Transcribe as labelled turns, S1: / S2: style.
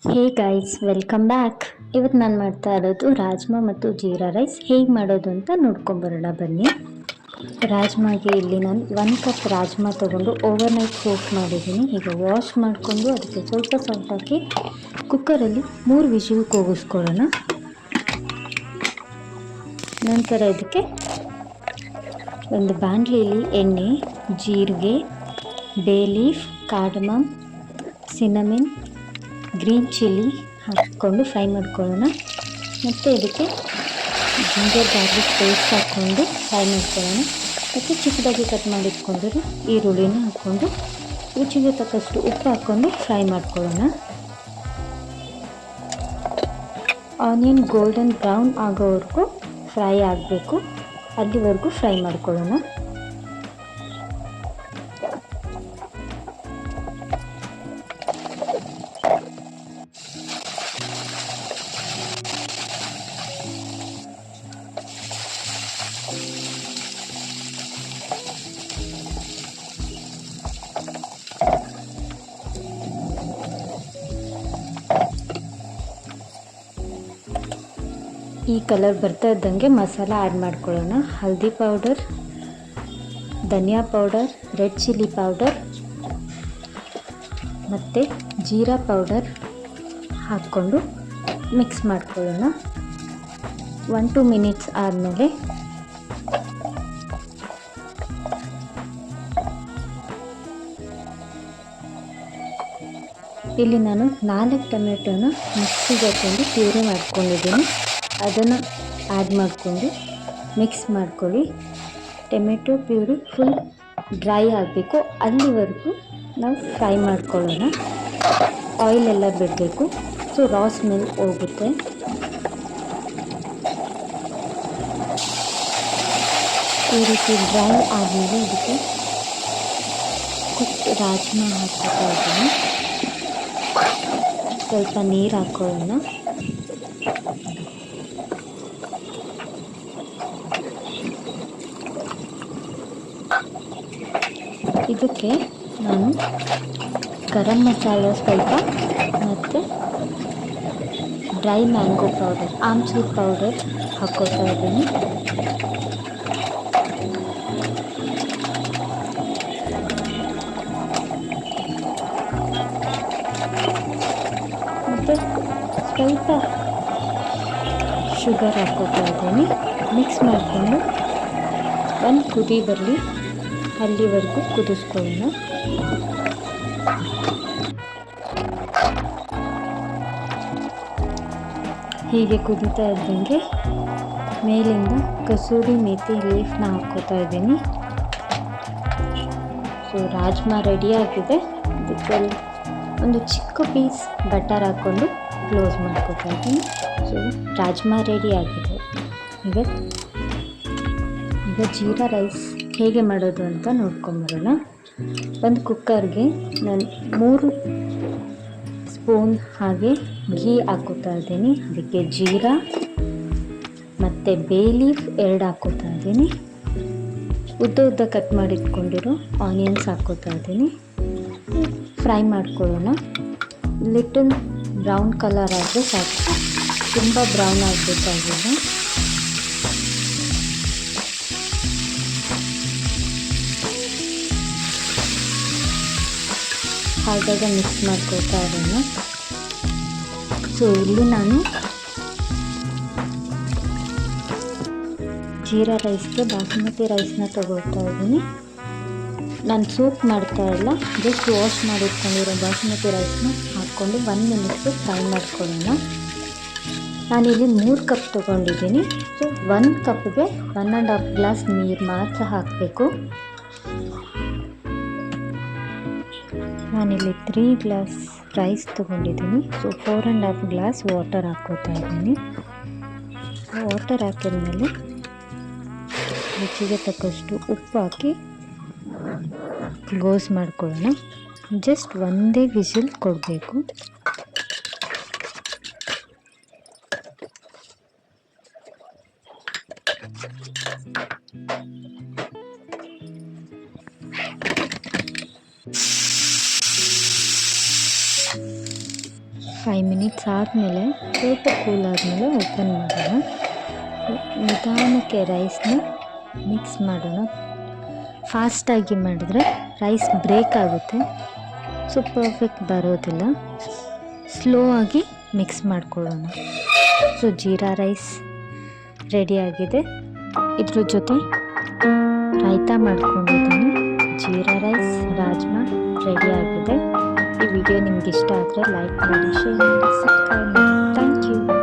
S1: Hey guys, welcome back. ಇವತ್ತು ನಾನು ಮಾಡ್ತಾ ಇರೋದು ರಾಜ್ಮಾ ಮತ್ತು ಜೀರಾ ರೈಸ್ ಹೇಗೆ ಮಾಡೋದು ಅಂತ ನೋಡ್ಕೊಂಬರೋಣ ಬನ್ನಿ. ರಾಜ್ಮಾಗೆ ಇಲ್ಲಿ ನಾನು 1 ಕಪ್ ರಾಜ್ಮಾ ತೊಗೊಂಡು ಓವರ್ನೈಟ್ ಸೋಕ್ ಮಾಡಿದ್ದೀನಿ. ಈಗ ವಾಶ್ ಮಾಡಿಕೊಂಡು ಅದಕ್ಕೆ ಸ್ವಲ್ಪ ಸಾಲ್ಟ್ ಹಾಕಿ ಕುಕ್ಕರಲ್ಲಿ 3 ವಿಷಿಲ್ ಕೂಗಿಸ್ಕೊಳ್ಳೋಣ. ನಂತರ ಇದಕ್ಕೆ ಒಂದು ಬಾಣಲೆಯಲ್ಲಿ ಎಣ್ಣೆ, ಜೀರಿಗೆ, bay leaf, cardamom, cinnamon, green chilli ಹಾಕ್ಕೊಂಡು ಫ್ರೈ ಮಾಡ್ಕೊಳ್ಳೋಣ. ಮತ್ತು ಇದಕ್ಕೆ ಜಿಂಜರ್ ಗಾರ್ಲಿಕ್ ಪೇಸ್ಟ್ ಹಾಕ್ಕೊಂಡು ಫ್ರೈ ಮಾಡ್ಕೊಳ್ಳೋಣ. ಮತ್ತು ಚಿಕ್ಕದಾಗಿ ಕಟ್ ಮಾಡಿಟ್ಕೊಂಡಿರೋ ಈರುಳ್ಳಿನ ಹಾಕ್ಕೊಂಡು ರುಚಿಗೆ ತಕ್ಕಷ್ಟು ಉಪ್ಪು ಹಾಕ್ಕೊಂಡು ಫ್ರೈ ಮಾಡ್ಕೊಳ್ಳೋಣ. ಆನಿಯನ್ ಗೋಲ್ಡನ್ ಬ್ರೌನ್ ಆಗೋವರೆಗೂ ಫ್ರೈ ಆಗಬೇಕು, ಅಲ್ಲಿವರೆಗೂ ಫ್ರೈ ಮಾಡ್ಕೊಳ್ಳೋಣ. ಈ ಕಲರ್ ಬರ್ತಾ ಇದ್ದಂಗೆ ಮಸಾಲ ಆ್ಯಡ್ ಮಾಡ್ಕೊಳ್ಳೋಣ. ಹಲ್ದಿ ಪೌಡರ್, ಧನಿಯಾ ಪೌಡರ್, ರೆಡ್ ಚಿಲ್ಲಿ ಪೌಡರ್ ಮತ್ತು ಜೀರಾ ಪೌಡರ್ ಹಾಕ್ಕೊಂಡು ಮಿಕ್ಸ್ ಮಾಡ್ಕೊಳ್ಳೋಣ. 1-2 ಮಿನಿಟ್ಸ್ ಆದಮೇಲೆ ಇಲ್ಲಿ ನಾನು 4 ಟೊಮೆಟೊನ ಮಿಕ್ಸಿಗೆ ಹಾಕ್ಕೊಂಡು ಪ್ಯೂರಿ ಮಾಡ್ಕೊಂಡಿದ್ದೀನಿ. ಅದನ್ನು ಆ್ಯಡ್ ಮಾಡಿಕೊಂಡು ಮಿಕ್ಸ್ ಮಾಡ್ಕೊಳ್ಳಿ. ಟೊಮೆಟೊ ಪ್ಯೂರಿ ಫುಲ್ ಡ್ರೈ ಆಗಬೇಕು, ಅಲ್ಲಿವರೆಗೂ ನಾವು ಫ್ರೈ ಮಾಡ್ಕೊಳ್ಳೋಣ. ಆಯಿಲೆಲ್ಲ ಬಿಡಬೇಕು, ಸೊ ರಾ ಸ್ಮೆಲ್ ಹೋಗುತ್ತೆ. ಈ ರೀತಿ ಡ್ರೈ ಆದಮೇಲೆ ಇದಕ್ಕೆ ಕುಕ್ ರಾಜ್ಮಾ ಹಾಕ್ತಾ ಇದ್ದೀನಿ. ಸ್ವಲ್ಪ ನೀರು ಹಾಕ್ಕೊಳ್ಳೋಣ. ಇದಕ್ಕೆ ನಾನು ಗರಂ ಮಸಾಲ ಸ್ವಲ್ಪ ಮತ್ತು dry mango powder, amchur powder ಹಾಕ್ಕೊಳ್ತಾ ಇದ್ದೀನಿ. ಮತ್ತು ಸ್ವಲ್ಪ ಶುಗರ್ ಹಾಕ್ಕೊಳ್ತಾ ಇದ್ದೀನಿ. ಮಿಕ್ಸ್ ಮಾಡಿಕೊಂಡು ಒಂದು ಕುದಿ ಬರಲಿ, ಅಲ್ಲಿವರೆಗೂ ಕುದಿಸ್ಕೊಳ್ಳೋಣ. ಹೀಗೆ ಕುದೀತಾ ಇದ್ದಂಗೆ ಮೇಲಿಂದ ಕಸೂರಿ ಮೇಥಿ ಲೀಫ್ನ ಹಾಕ್ಕೋತಾ ಇದ್ದೀನಿ. ಸೊ ರಾಜ್ಮಾ ರೆಡಿಯಾಗಿದೆ. ಇದಕ್ಕೆ ಒಂದು ಚಿಕ್ಕ ಪೀಸ್ ಬಟರ್ ಹಾಕ್ಕೊಂಡು ಕ್ಲೋಸ್ ಮಾಡ್ಕೋತಾ ಇದ್ದೀನಿ. ಸೊ ರಾಜ್ಮಾ ರೆಡಿ ಆಗಿದೆ. ಈಗ ಜೀರಾ ರೈಸ್ ಹೇಗೆ ಮಾಡೋದು ಅಂತ ನೋಡ್ಕೊಂಬರೋಣ. ಒಂದು ಕುಕ್ಕರ್ಗೆ ನಾನು 3 ಸ್ಪೂನ್ ಹಾಗೆ ಘೀ ಹಾಕೋತಾ ಇದ್ದೀನಿ. ಅದಕ್ಕೆ ಜೀರಾ ಮತ್ತು ಬೇ ಲೀಫ್ 2 ಹಾಕೋತಾ ಇದ್ದೀನಿ. ಉದ್ದ ಕಟ್ ಮಾಡಿಟ್ಕೊಂಡಿರೋ ಆನಿಯನ್ಸ್ ಹಾಕೋತಾ ಇದ್ದೀನಿ. ಫ್ರೈ ಮಾಡ್ಕೊಳ್ಳೋಣ. ಲಿಟಲ್ ಬ್ರೌನ್ ಕಲರ್ ಆದರೆ ಸಾಕು, ತುಂಬ ಬ್ರೌನ್ ಆಗಬೇಕಾಗಿಲ್ಲ. ಹಾಗಾಗಿ ಮಿಕ್ಸ್ ಮಾಡ್ಕೊಳ್ತಾ ಇರೋಣ. ಸೊ ಇಲ್ಲಿ ನಾನು ಜೀರಾ ರೈಸ್ಗೆ ಬಾಸುಮತಿ ರೈಸ್ನ ತೊಗೊಳ್ತಾ ಇದ್ದೀನಿ. ನಾನು ಸೂಪ್ ಮಾಡ್ತಾ ಇಲ್ಲ, ಜಸ್ಟ್ ವಾಶ್ ಮಾಡಿಟ್ಕೊಂಡಿರೋ ಬಾಸುಮತಿ ರೈಸ್ನ ಹಾಕ್ಕೊಂಡು 1 ಮಿನಿಟ್ಗೆ ಫ್ರೈ ಮಾಡ್ಕೊಳ್ಳೋಣ. ನಾನಿಲ್ಲಿ 3 ಕಪ್ ತೊಗೊಂಡಿದ್ದೀನಿ. ಸೊ 1 ಕಪ್ಗೆ 1.5 ಗ್ಲಾಸ್ ನೀರು ಮಾತ್ರ ಹಾಕಬೇಕು. ನಾನಿಲ್ಲಿ 3 ಗ್ಲಾಸ್ ರೈಸ್ ತೊಗೊಂಡಿದ್ದೀನಿ. ಸೊ 4.5 ಗ್ಲಾಸ್ ವಾಟರ್ ಹಾಕ್ಕೋತಾ ಇದ್ದೀನಿ. ವಾಟರ್ ಹಾಕಿದ್ಮೇಲೆ ರುಚಿಗೆ ತಕ್ಕಷ್ಟು ಉಪ್ಪು ಹಾಕಿ ಕ್ಲೋಸ್ ಮಾಡ್ಕೊಳ್ಳೋಣ. ಜಸ್ಟ್ ಒಂದೇ ವಿಸಿಲ್ ಕೊಡಬೇಕು. 5 ಮಿನಿಟ್ಸ್ ಆದಮೇಲೆ ಸ್ವಲ್ಪ ಕೂಲ್ ಆದಮೇಲೆ ಓಪನ್ ಮಾಡೋಣ. ನಿಧಾನಕ್ಕೆ ರೈಸ್ನ ಮಿಕ್ಸ್ ಮಾಡೋಣ. ಫಾಸ್ಟಾಗಿ ಮಾಡಿದ್ರೆ ರೈಸ್ ಬ್ರೇಕ್ ಆಗುತ್ತೆ, ಸೊ ಪರ್ಫೆಕ್ಟ್ ಬರೋದಿಲ್ಲ. ಸ್ಲೋ ಆಗಿ ಮಿಕ್ಸ್ ಮಾಡ್ಕೊಳ್ಳೋಣ. ಸೊ ಜೀರಾ ರೈಸ್ ರೆಡಿಯಾಗಿದೆ. ಇದ್ರ ಜೊತೆ ರಾಯ್ತಾ ಮಾಡ್ಕೊಂಡಿದ್ದೀನಿ. ಜೀರಾ ರೈಸ್ ರಾಜ್ಮಾ ರೆಡಿಯಾಗಿದೆ. ಈ ವಿಡಿಯೋ ನಿಮ್ಗೆ ಇಷ್ಟ ಆದರೆ ಲೈಕ್ ಮಾಡಿ, ಶೇರ್ ಮಾಡಿ, ಸಬ್ಸ್ಕ್ರೈಬ್ ಮಾಡಿ. Thank you.